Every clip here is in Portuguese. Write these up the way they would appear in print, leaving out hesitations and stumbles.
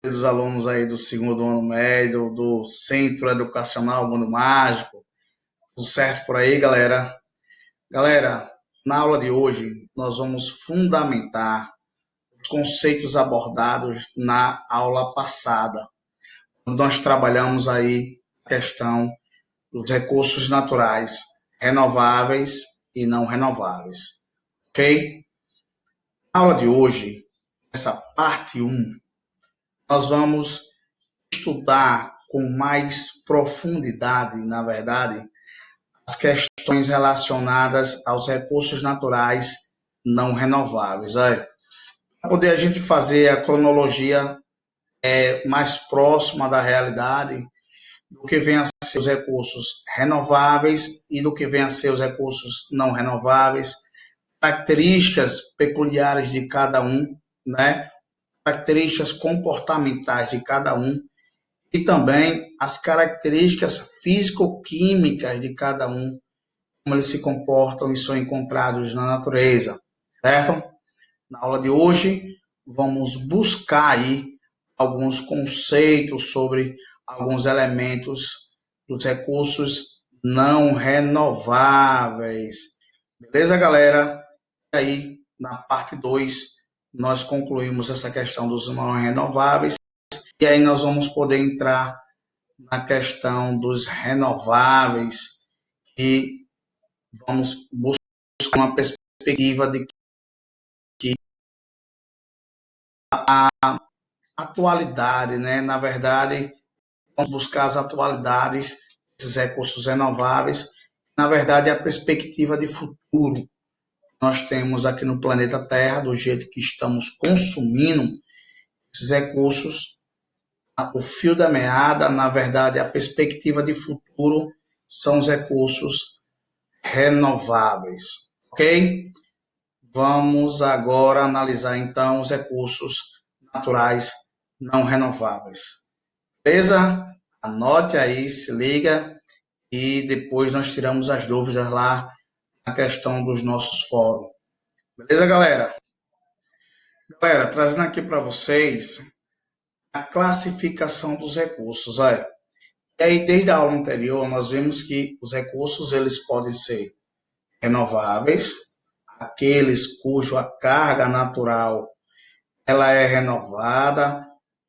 Dos alunos aí do segundo ano médio, do Centro Educacional Mundo Mágico. Tudo certo por aí, galera? Galera, na aula de hoje, nós vamos fundamentar os conceitos abordados na aula passada, quando nós trabalhamos aí a questão dos recursos naturais, renováveis e não renováveis, ok? Na aula de hoje, essa parte um, nós vamos estudar com mais profundidade, na verdade, as questões relacionadas aos recursos naturais não renováveis. Para poder a gente fazer a cronologia mais próxima da realidade do que vem a ser os recursos renováveis e do que vem a ser os recursos não renováveis, características peculiares de cada um, né? Características comportamentais de cada um, e também as características físico-químicas de cada um, como eles se comportam e são encontrados na natureza, certo? Na aula de hoje, vamos buscar aí alguns conceitos sobre alguns elementos dos recursos não renováveis. Beleza, galera? E aí, na parte 2, nós concluímos essa questão dos não renováveis e aí nós vamos poder entrar na questão dos renováveis e vamos buscar uma perspectiva de que a atualidade, né? Na verdade, vamos buscar as atualidades desses recursos renováveis, na verdade, a perspectiva de futuro que nós temos aqui no planeta Terra, do jeito que estamos consumindo esses recursos, o fio da meada, na verdade, a perspectiva de futuro são os recursos renováveis, ok? Vamos agora analisar então os recursos naturais não renováveis. Beleza? Anote aí, se liga e depois nós tiramos as dúvidas lá na questão dos nossos fóruns. Beleza, galera? Galera, trazendo aqui para vocês a classificação dos recursos. Olha. E aí, desde a aula anterior, nós vimos que os recursos eles podem ser renováveis, aqueles cuja carga natural ela é renovada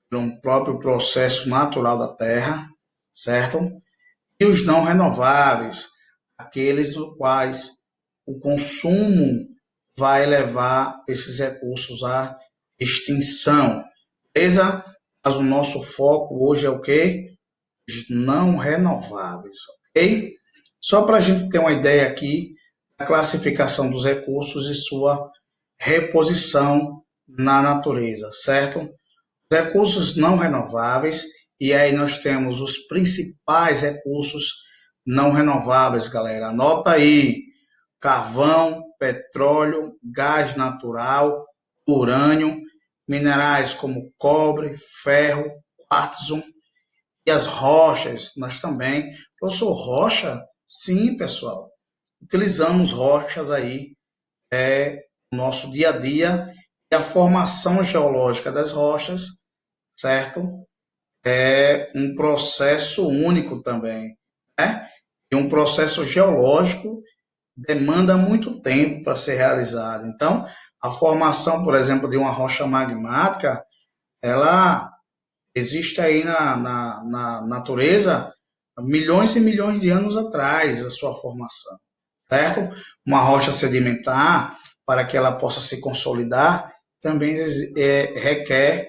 por um próprio processo natural da Terra, certo? E os não renováveis, aqueles dos quais o consumo vai levar esses recursos à extinção. Beleza? Mas o nosso foco hoje é o quê? Os não renováveis, ok? Só para a gente ter uma ideia aqui da classificação dos recursos e sua reposição na natureza, certo? Os recursos não renováveis, e aí nós temos os principais recursos não renováveis, galera. Anota aí: carvão, petróleo, gás natural, urânio, minerais como cobre, ferro, quartzo e as rochas. Nós também. Eu sou rocha? Sim, pessoal. Utilizamos rochas aí no nosso dia a dia e a formação geológica das rochas, certo? É um processo único também, né? E um processo geológico demanda muito tempo para ser realizado. Então, a formação, por exemplo, de uma rocha magmática, ela existe aí na natureza milhões e milhões de anos atrás, a sua formação, certo? Uma rocha sedimentar, para que ela possa se consolidar, também requer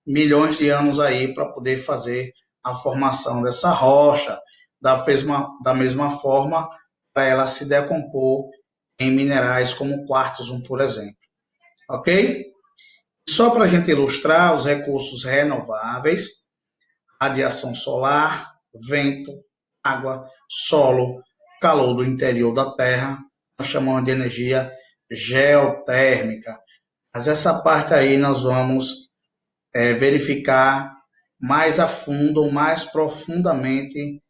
milhões de anos aí para poder fazer a formação dessa rocha, da mesma forma, para ela se decompor em minerais como quartzo, por exemplo. Ok? Só para a gente ilustrar os recursos renováveis: radiação solar, vento, água, solo, calor do interior da Terra, nós chamamos de energia geotérmica. Mas essa parte aí nós vamos verificar mais a fundo, mais profundamente,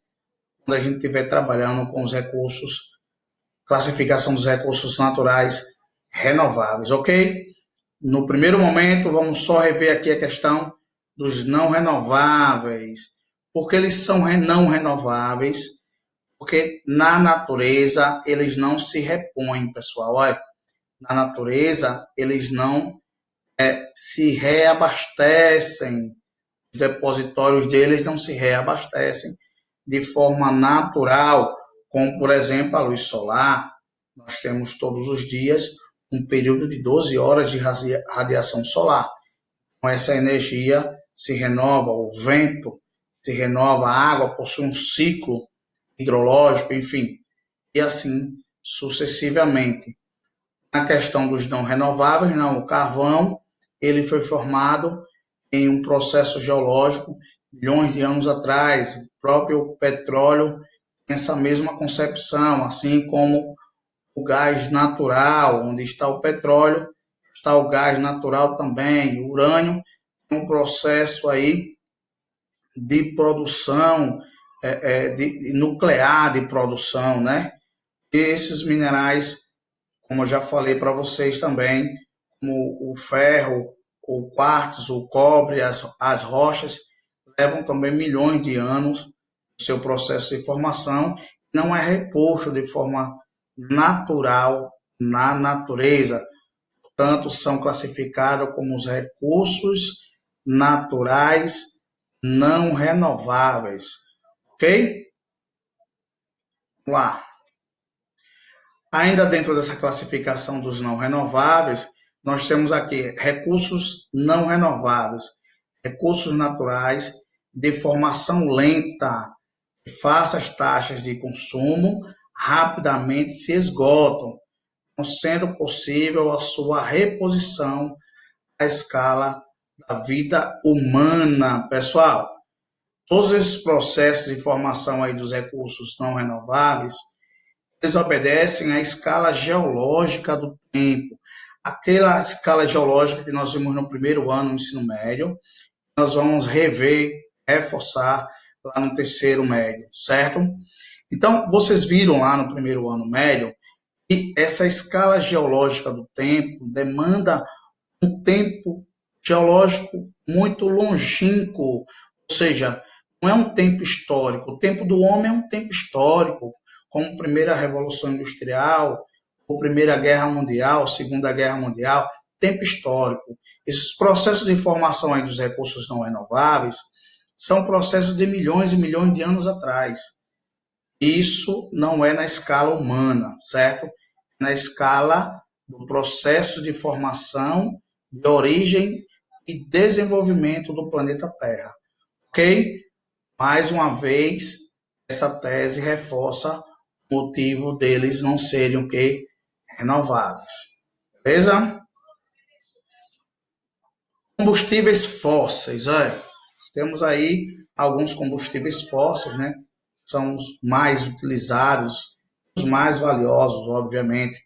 quando a gente estiver trabalhando com os recursos, classificação dos recursos naturais renováveis, ok? No primeiro momento, vamos só rever aqui a questão dos não renováveis. Porque eles são não renováveis? Porque na natureza eles não se repõem, pessoal. Olha, na natureza eles não se reabastecem, os depositórios deles não se reabastecem de forma natural, como por exemplo a luz solar. Nós temos todos os dias um período de 12 horas de radiação solar. Com essa energia se renova, o vento se renova, a água possui um ciclo hidrológico, enfim, e assim sucessivamente. Na questão dos não renováveis, não, o carvão, ele foi formado em um processo geológico milhões de anos atrás. O próprio petróleo tem essa mesma concepção, assim como o gás natural, onde está o petróleo, está o gás natural também. O urânio é um processo aí de produção de nuclear de produção, né? E esses minerais, como eu já falei para vocês também, como o ferro, o quartzo, o cobre, as rochas, levam também milhões de anos no seu processo de formação, não é reposto de forma natural na natureza, portanto, são classificados como os recursos naturais não renováveis, ok? Vamos lá. Ainda dentro dessa classificação dos não renováveis, nós temos aqui recursos não renováveis, recursos naturais de formação lenta, que faça as taxas de consumo rapidamente se esgotam, não sendo possível a sua reposição à escala da vida humana. Pessoal, todos esses processos de formação aí dos recursos não renováveis, eles obedecem à escala geológica do tempo. Aquela escala geológica que nós vimos no primeiro ano do ensino médio, nós vamos rever, reforçar lá no terceiro médio, certo? Então, vocês viram lá no primeiro ano médio que essa escala geológica do tempo demanda um tempo geológico muito longínquo, ou seja, não é um tempo histórico. O tempo do homem é um tempo histórico, como a primeira Revolução Industrial, ou Primeira Guerra Mundial, Segunda Guerra Mundial, tempo histórico. Esses processos de formação aí dos recursos não renováveis são processos de milhões e milhões de anos atrás. Isso não é na escala humana, certo? Na escala do processo de formação, de origem e desenvolvimento do planeta Terra. Ok? Mais uma vez, essa tese reforça o motivo deles não serem o que? Renováveis. Beleza? Combustíveis fósseis. Olha, temos aí alguns combustíveis fósseis, né? São os mais utilizados, os mais valiosos, obviamente.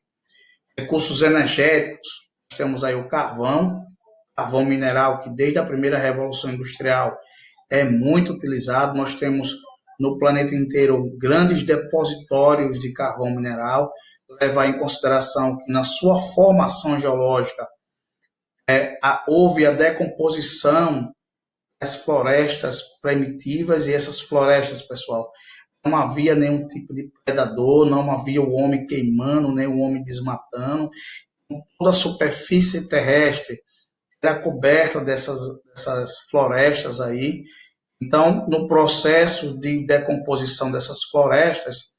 Recursos energéticos, temos aí o carvão mineral, que desde a primeira Revolução Industrial é muito utilizado. Nós temos no planeta inteiro grandes depositórios de carvão mineral, levar em consideração que na sua formação geológica houve a decomposição das florestas primitivas, e essas florestas, pessoal, não havia nenhum tipo de predador, não havia o homem queimando, nem o homem desmatando. Toda a superfície terrestre era coberta dessas florestas aí. Então, no processo de decomposição dessas florestas,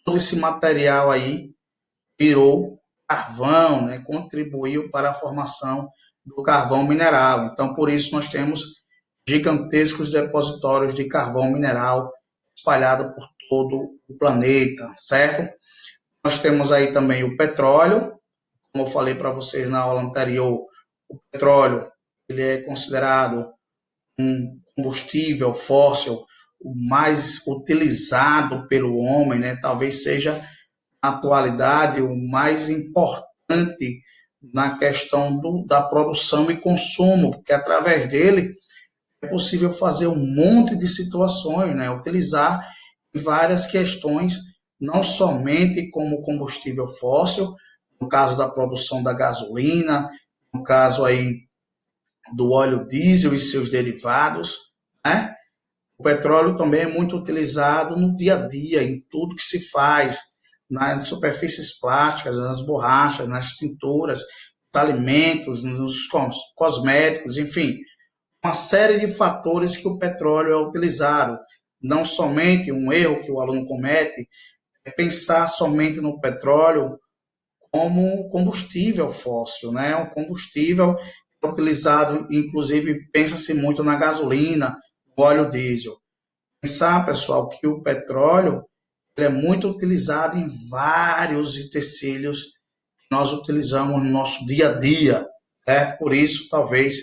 todo esse material aí virou carvão, né? Contribuiu para a formação do carvão mineral. Então, por isso, nós temos gigantescos depositórios de carvão mineral espalhado por todo o planeta, certo? Nós temos aí também o petróleo, como eu falei para vocês na aula anterior, o petróleo ele é considerado um combustível fóssil o mais utilizado pelo homem, né? Talvez seja na atualidade o mais importante na questão da produção e consumo, porque através dele é possível fazer um monte de situações, né? Utilizar várias questões, não somente como combustível fóssil, no caso da produção da gasolina, no caso aí do óleo diesel e seus derivados, né? O petróleo também é muito utilizado no dia a dia, em tudo que se faz, nas superfícies plásticas, nas borrachas, nas tinturas, nos alimentos, nos cosméticos, enfim, uma série de fatores que o petróleo é utilizado. Não somente um erro que o aluno comete é pensar somente no petróleo como combustível fóssil, né? Um combustível utilizado, inclusive, pensa-se muito na gasolina, no óleo diesel. Pensar, pessoal, que o petróleo ele é muito utilizado em vários utensílios que nós utilizamos no nosso dia a dia, né? Por isso, talvez,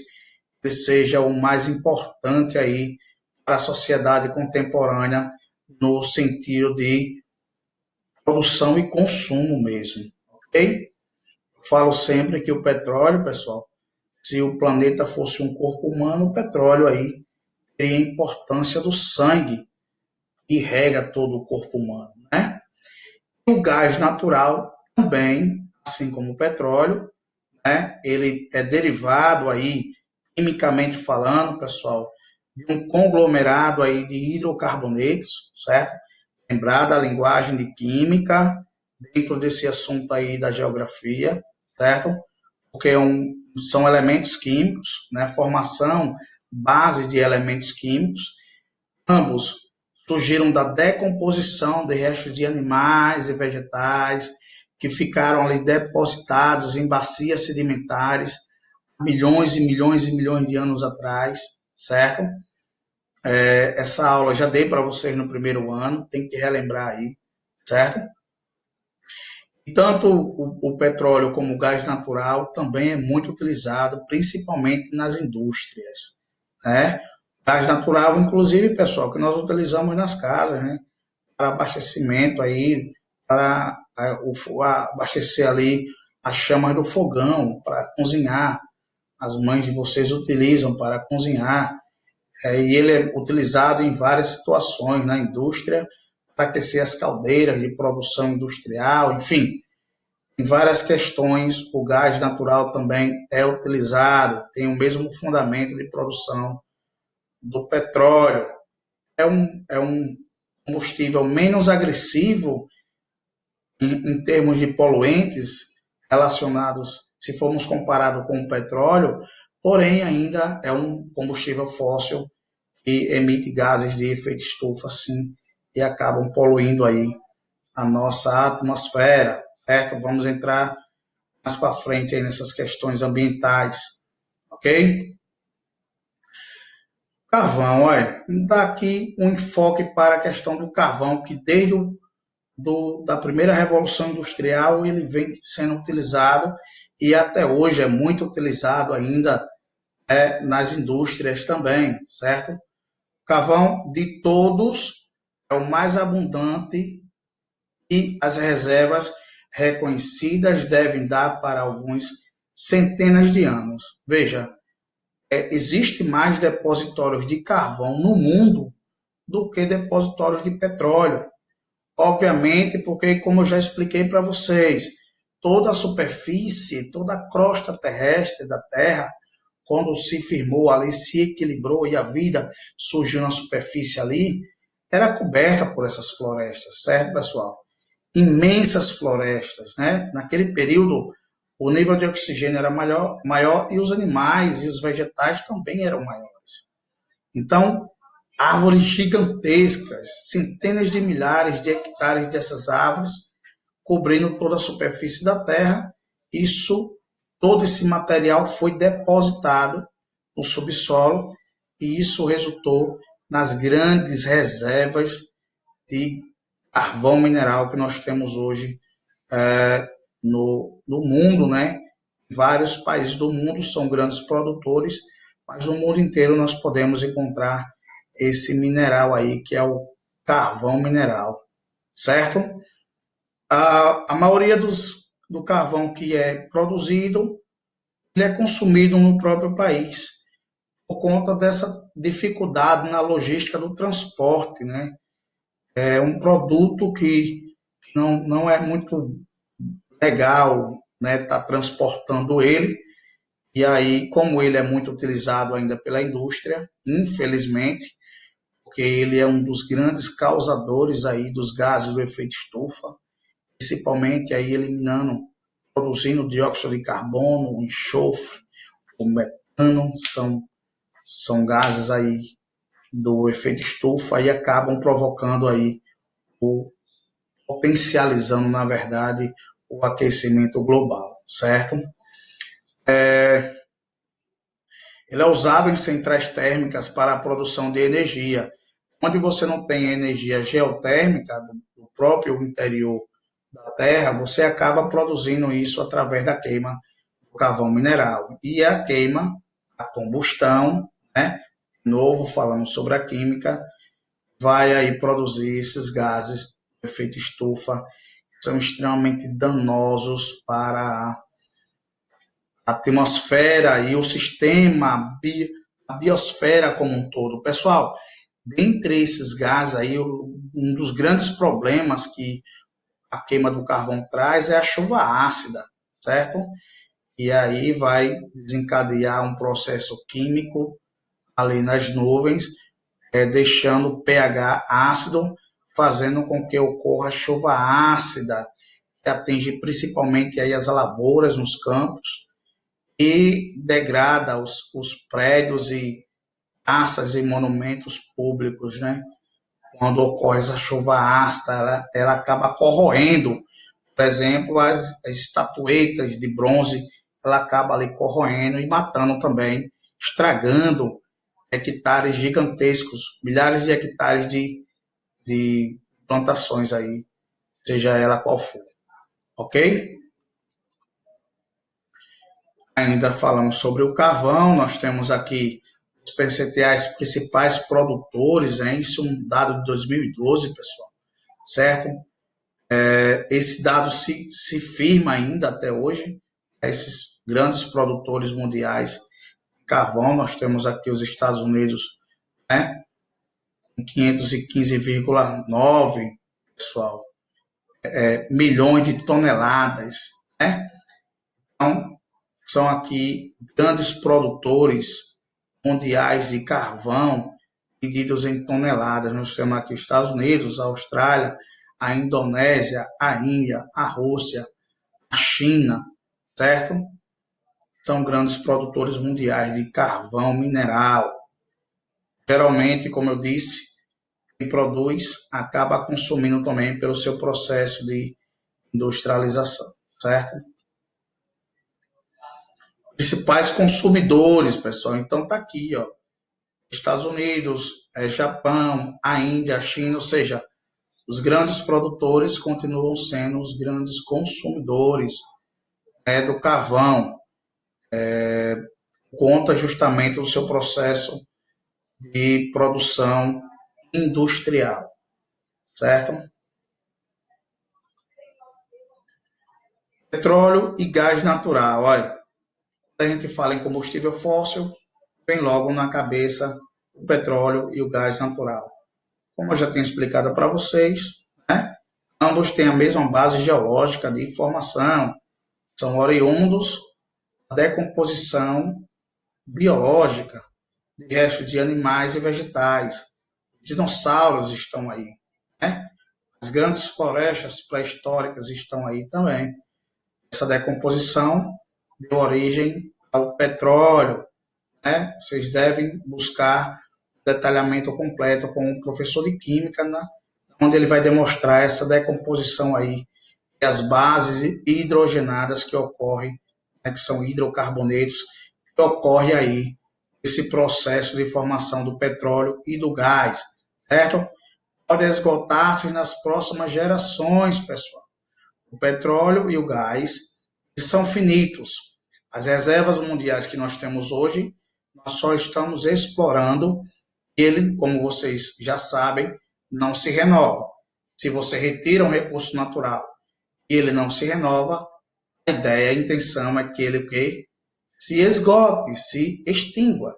ele seja o mais importante aí para a sociedade contemporânea no sentido de produção e consumo mesmo, ok? Eu falo sempre que o petróleo, pessoal, se o planeta fosse um corpo humano, o petróleo aí teria a importância do sangue que rega todo o corpo humano, né? E o gás natural também, assim como o petróleo, né? Ele é derivado aí, quimicamente falando, pessoal, de um conglomerado aí de hidrocarbonetos, certo? Lembrar da linguagem de química dentro desse assunto aí da geografia, certo? Porque são elementos químicos, né? Formação, base de elementos químicos. Ambos surgiram da decomposição de restos de animais e vegetais que ficaram ali depositados em bacias sedimentares milhões e milhões e milhões de anos atrás, certo? Essa aula eu já dei para vocês no primeiro ano, tem que relembrar aí, certo? E tanto o petróleo como o gás natural também é muito utilizado, principalmente nas indústrias, né? Gás natural, inclusive, pessoal, que nós utilizamos nas casas, né? Para abastecimento aí, para abastecer ali as chamas do fogão, para cozinhar. As mães de vocês utilizam para cozinhar. E ele é utilizado em várias situações na indústria, para aquecer as caldeiras de produção industrial, enfim, em várias questões, o gás natural também é utilizado, tem o mesmo fundamento de produção do petróleo. É um combustível menos agressivo em termos de poluentes relacionados, se formos comparado com o petróleo, porém ainda é um combustível fóssil que emite gases de efeito estufa, assim, e acabam poluindo aí a nossa atmosfera, certo? Vamos entrar mais para frente aí nessas questões ambientais, ok? Carvão, olha, dá aqui um enfoque para a questão do carvão, que desde da primeira revolução industrial ele vem sendo utilizado e até hoje é muito utilizado ainda nas indústrias também, certo? O carvão de todos é o mais abundante e as reservas reconhecidas devem dar para alguns centenas de anos. Veja, existe mais depositórios de carvão no mundo do que depositórios de petróleo. Obviamente, porque, como eu já expliquei para vocês, toda a superfície, toda a crosta terrestre da Terra, quando se firmou ali, se equilibrou e a vida surgiu na superfície ali, era coberta por essas florestas, certo, pessoal? Imensas florestas, né? Naquele período, o nível de oxigênio era maior e os animais e os vegetais também eram maiores. Então, árvores gigantescas, centenas de milhares de hectares dessas árvores, cobrindo toda a superfície da Terra. Todo esse material foi depositado no subsolo e isso resultou nas grandes reservas de carvão mineral que nós temos hoje no mundo, né? Vários países do mundo são grandes produtores, mas no mundo inteiro nós podemos encontrar esse mineral aí, que é o carvão mineral, certo? A maioria do carvão que é produzido, ele é consumido no próprio país, por conta dessa dificuldade na logística do transporte, né? É um produto que não é muito legal, né, tá transportando ele, E aí, como ele é muito utilizado ainda pela indústria, infelizmente, porque ele é um dos grandes causadores aí dos gases do efeito estufa, principalmente aí eliminando, produzindo dióxido de carbono, o enxofre, o metano, são gases aí do efeito estufa e acabam provocando aí, o, potencializando, na verdade, o aquecimento global, certo? Ele é usado em centrais térmicas para a produção de energia. Onde você não tem energia geotérmica do próprio interior da Terra, você acaba produzindo isso através da queima do carvão mineral. E a queima, a combustão, né? De novo, falando sobre a química, vai aí produzir esses gases de efeito estufa, que são extremamente danosos para a atmosfera e o sistema, a biosfera como um todo. Pessoal, dentre esses gases aí, um dos grandes problemas que a queima do carvão traz é a chuva ácida, certo? E aí vai desencadear um processo químico ali nas nuvens, deixando o pH ácido, fazendo com que ocorra chuva ácida, que atinge principalmente aí as lavouras nos campos e degrada os prédios e praças e monumentos públicos, né? Quando ocorre essa chuva ácida, ela acaba corroendo, por exemplo, as estatuetas de bronze, ela acaba ali corroendo e matando também, estragando hectares gigantescos, milhares de hectares de plantações aí, seja ela qual for, ok? Ainda falamos sobre o carvão, nós temos aqui os percentuais principais produtores, hein? Isso é um dado de 2012, pessoal, certo? Esse dado se firma ainda até hoje, esses grandes produtores mundiais de carvão, nós temos aqui os Estados Unidos, né, com 515,9, pessoal, milhões de toneladas, né? Então, são aqui grandes produtores mundiais de carvão, medidos em toneladas. Nós temos aqui os Estados Unidos, a Austrália, a Indonésia, a Índia, a Rússia, a China, certo? São grandes produtores mundiais de carvão mineral. Geralmente, como eu disse, quem produz acaba consumindo também pelo seu processo de industrialização, certo? Principais consumidores, pessoal, então tá aqui, ó, Estados Unidos, Japão, a Índia, a China, ou seja, os grandes produtores continuam sendo os grandes consumidores, do carvão, conta justamente do seu processo de produção industrial, certo? Petróleo e gás natural. Olha, quando a gente fala em combustível fóssil, vem logo na cabeça o petróleo e o gás natural. Como eu já tinha explicado para vocês, né? Ambos têm a mesma base geológica de formação, são oriundos da decomposição biológica de restos de animais e vegetais. Dinossauros estão aí, né? As grandes florestas pré-históricas estão aí também. Essa decomposição deu origem ao petróleo, né? Vocês devem buscar o detalhamento completo com o professor de química, né? Onde ele vai demonstrar essa decomposição aí, e as bases hidrogenadas que ocorrem, né? Que são hidrocarbonetos, que ocorre aí esse processo de formação do petróleo e do gás, certo? Pode esgotar-se nas próximas gerações, pessoal. O petróleo e o gás, eles são finitos. As reservas mundiais que nós temos hoje, nós só estamos explorando. Ele, como vocês já sabem, não se renova. Se você retira um recurso natural e ele não se renova, a ideia, a intenção é que ele se esgote, se extingua.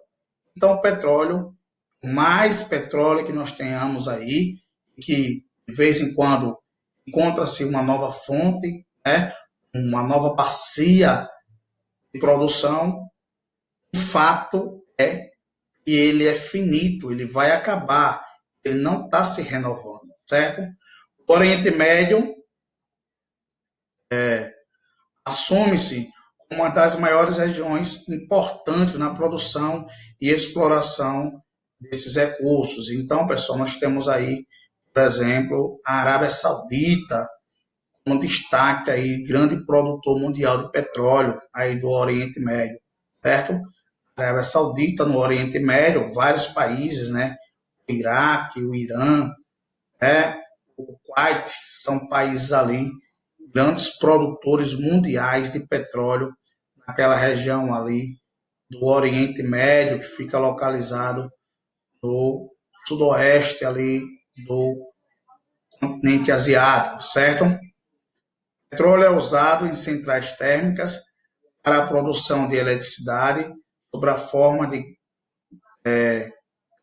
Então, o petróleo, mais petróleo que nós tenhamos aí, que de vez em quando encontra-se uma nova fonte, né, uma nova bacia de produção, O fato é que ele é finito, ele vai acabar, ele não está se renovando, certo? O Oriente Médio assume-se como uma das maiores regiões importantes na produção e exploração desses recursos. Então, pessoal, nós temos aí, por exemplo, a Arábia Saudita, um destaque aí, grande produtor mundial de petróleo aí do Oriente Médio, certo? A Arábia Saudita no Oriente Médio, vários países, né? O Iraque, o Irã, né? O Kuwait, são países ali, grandes produtores mundiais de petróleo naquela região ali do Oriente Médio, que fica localizado no sudoeste ali do continente asiático, certo? O petróleo é usado em centrais térmicas para a produção de eletricidade sob a forma de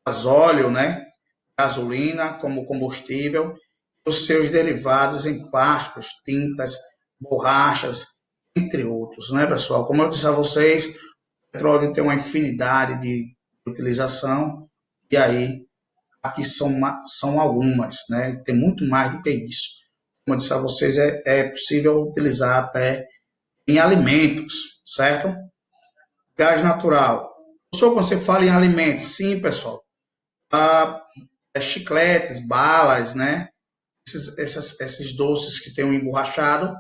gasóleo, né? Gasolina como combustível, os seus derivados em plásticos, tintas, borrachas, entre outros, né, pessoal? Como eu disse a vocês, o petróleo tem uma infinidade de utilização, e aí aqui são algumas, né? Tem muito mais do que isso. Como eu disse a vocês, é possível utilizar até em alimentos, certo? Gás natural. Só quando você fala em alimentos, sim, pessoal. Ah, chicletes, balas, né? Esses doces que tem um emborrachado,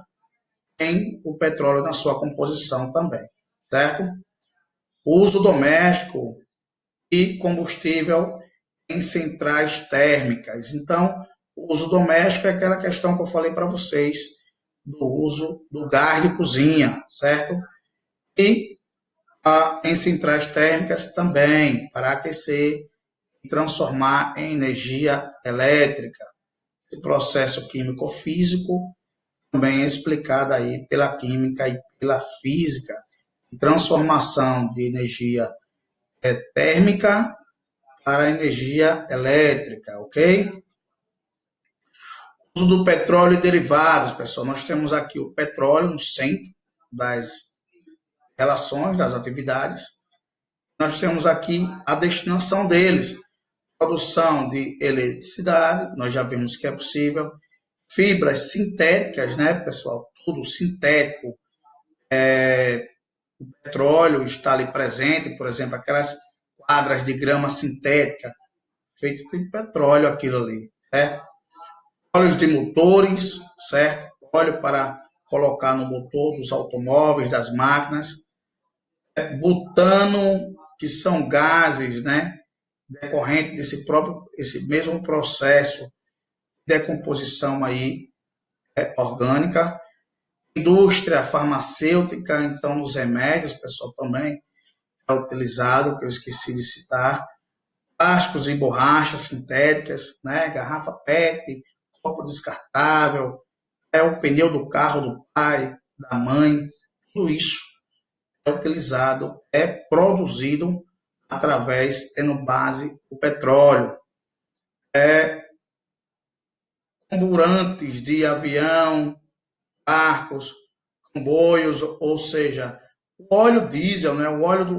tem o petróleo na sua composição também, certo? Uso doméstico e combustível em centrais térmicas. Então, o uso doméstico é aquela questão que eu falei para vocês, do uso do gás de cozinha, certo? E em centrais térmicas também, para aquecer e transformar em energia elétrica. Esse processo químico-físico também é explicado aí pela química e pela física, de transformação de energia térmica para energia elétrica, ok? Uso do petróleo e derivados, pessoal. Nós temos aqui o petróleo no centro das relações, das atividades. Nós temos aqui a destinação deles. Produção de eletricidade, nós já vimos que é possível. Fibras sintéticas, né, pessoal? Tudo sintético. O petróleo está ali presente, por exemplo, aquelas quadras de grama sintética, feito de petróleo aquilo ali, certo? Óleos de motores, certo? Óleo para colocar no motor dos automóveis, das máquinas. Butano, que são gases, né? Decorrente esse mesmo processo de decomposição aí orgânica. Indústria farmacêutica, então nos remédios, pessoal, também é utilizado, que eu esqueci de citar. Plásticos e borrachas sintéticas, né? Garrafa PET, copo descartável, o pneu do carro do pai, da mãe, tudo isso é utilizado, é produzido através, tendo base o petróleo. Carburantes de avião, barcos, comboios, ou seja, o óleo diesel, né?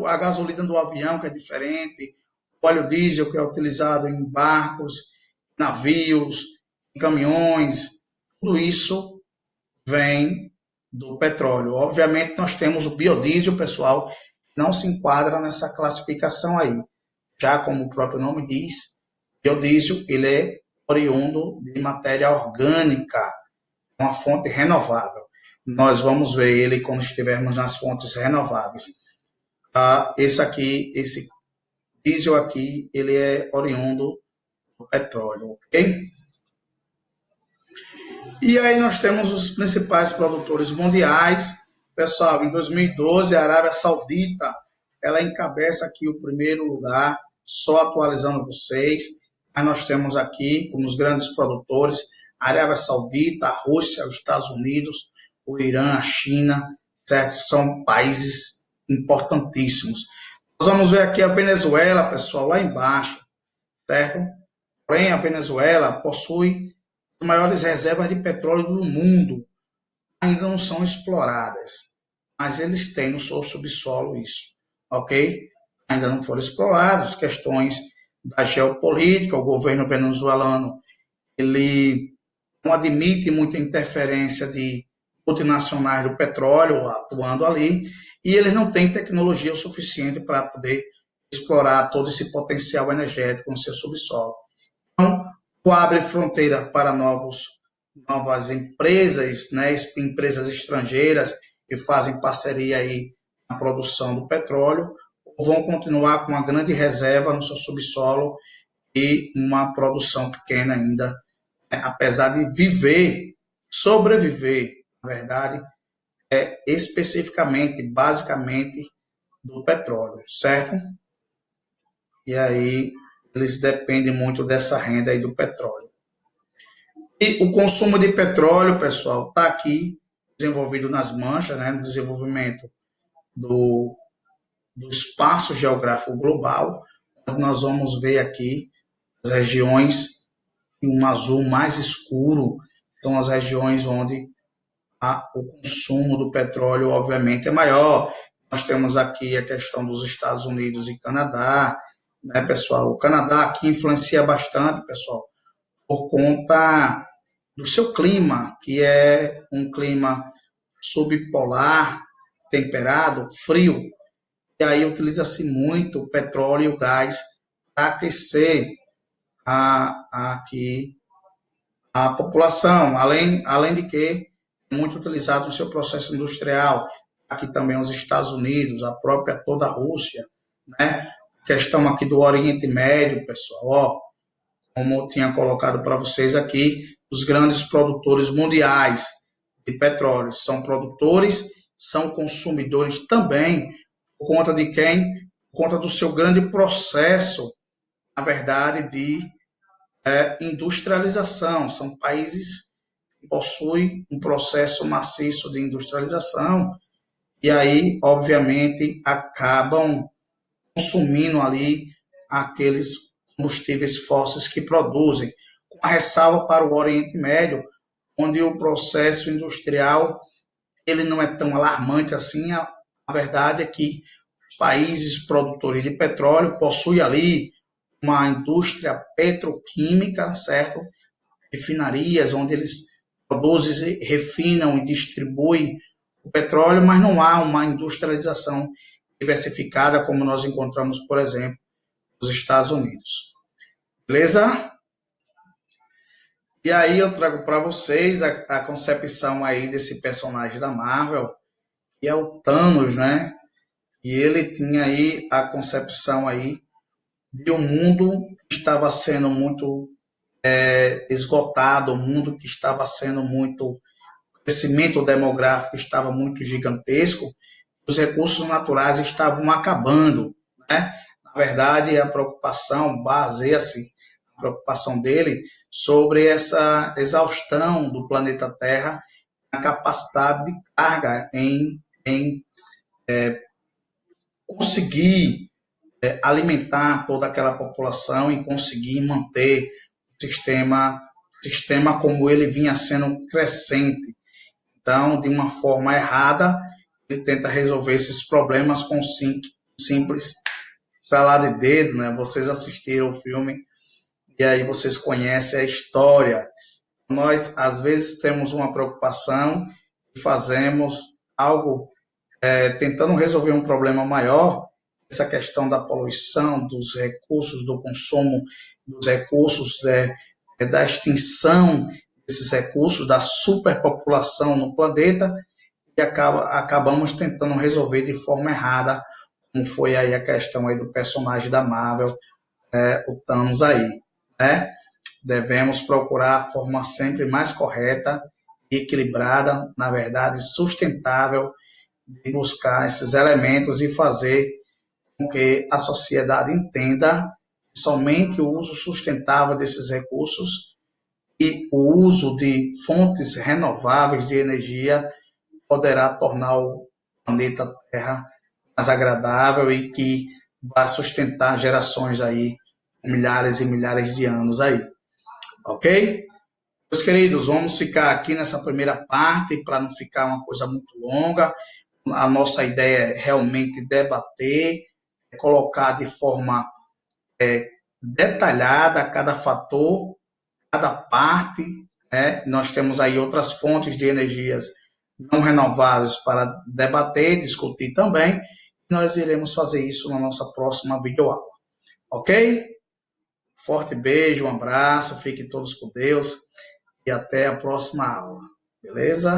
A gasolina do avião, que é diferente, o óleo diesel que é utilizado em barcos, navios, em caminhões, tudo isso vem do petróleo. Obviamente, nós temos o biodiesel, pessoal, que não se enquadra nessa classificação aí. Já como o próprio nome diz, biodiesel, ele é oriundo de matéria orgânica, uma fonte renovável. Nós vamos ver ele quando estivermos nas fontes renováveis. Esse diesel aqui, ele é oriundo do petróleo, ok? E aí nós temos os principais produtores mundiais. Pessoal, em 2012, a Arábia Saudita, ela encabeça aqui o primeiro lugar, só atualizando vocês. Aí nós temos aqui, como os grandes produtores, a Arábia Saudita, a Rússia, os Estados Unidos, o Irã, a China, certo? São países importantíssimos. Nós vamos ver aqui a Venezuela, pessoal, lá embaixo, certo? Porém, a Venezuela possui as maiores reservas de petróleo do mundo, ainda não são exploradas, mas eles têm no seu subsolo isso. ok? Ainda não foram explorados, questões da geopolítica, o governo venezuelano, ele não admite muita interferência de multinacionais do petróleo atuando ali, e eles não têm tecnologia o suficiente para poder explorar todo esse potencial energético no seu subsolo. Então, abre fronteira para novas empresas, né, empresas estrangeiras que fazem parceria aí na produção do petróleo, ou vão continuar com uma grande reserva no seu subsolo e uma produção pequena ainda, né, apesar de sobreviver, na verdade, especificamente, basicamente, do petróleo, certo? E aí eles dependem muito dessa renda aí do petróleo. E o consumo de petróleo, pessoal, está aqui desenvolvido nas manchas, né, no desenvolvimento do espaço geográfico global, onde nós vamos ver aqui as regiões em um azul mais escuro, são as regiões onde o consumo do petróleo, obviamente, é maior. Nós temos aqui a questão dos Estados Unidos e Canadá, né, pessoal? O Canadá aqui influencia bastante, pessoal, por conta do seu clima, que é um clima subpolar, temperado, frio, e aí utiliza-se muito o petróleo e o gás para aquecer aqui a população, além de que é muito utilizado no seu processo industrial, aqui também os Estados Unidos, a própria toda a Rússia, né? Questão aqui do Oriente Médio, pessoal, ó, como eu tinha colocado para vocês aqui, os grandes produtores mundiais de petróleo são produtores, são consumidores também, por conta de quem? Por conta do seu grande processo, na verdade, de industrialização. São países que possuem um processo maciço de industrialização e aí, obviamente, acabam consumindo ali aqueles combustíveis fósseis que produzem, com a ressalva para o Oriente Médio, onde o processo industrial ele não é tão alarmante assim. A verdade é que os países produtores de petróleo possuem ali uma indústria petroquímica, certo? Refinarias, onde eles produzem, refinam e distribuem o petróleo, mas não há uma industrialização diversificada como nós encontramos, por exemplo, nos Estados Unidos. Beleza? E aí eu trago para vocês a concepção aí desse personagem da Marvel, que é o Thanos, né? E ele tinha aí a concepção aí de um mundo que estava sendo muito esgotado, um mundo que estava sendo muito, o crescimento demográfico estava muito gigantesco, os recursos naturais estavam acabando, né? Na verdade, a preocupação baseia-se, a preocupação dele sobre essa exaustão do planeta Terra, a capacidade de carga em conseguir alimentar toda aquela população e conseguir manter o sistema como ele vinha sendo crescente. Então, de uma forma errada, ele tenta resolver esses problemas com simples estralar de dedo, né? Vocês assistiram o filme e aí vocês conhecem a história. Nós, às vezes, temos uma preocupação e fazemos algo tentando resolver um problema maior, essa questão da poluição, dos recursos, do consumo dos recursos, da extinção desses recursos, da superpopulação no planeta, e acabamos tentando resolver de forma errada, como foi aí a questão aí do personagem da Marvel, o Thanos aí, né? Devemos procurar a forma sempre mais correta, equilibrada, na verdade, sustentável, de buscar esses elementos e fazer com que a sociedade entenda que somente o uso sustentável desses recursos e o uso de fontes renováveis de energia poderá tornar o planeta Terra mais agradável e que vai sustentar gerações aí, milhares e milhares de anos aí. Ok? Meus queridos, vamos ficar aqui nessa primeira parte para não ficar uma coisa muito longa. A nossa ideia é realmente debater, colocar de forma detalhada cada fator, cada parte, né? Nós temos aí outras fontes de energias não renováveis para debater, discutir também. Nós iremos fazer isso na nossa próxima videoaula, ok? Forte beijo, um abraço, fiquem todos com Deus e até a próxima aula, beleza?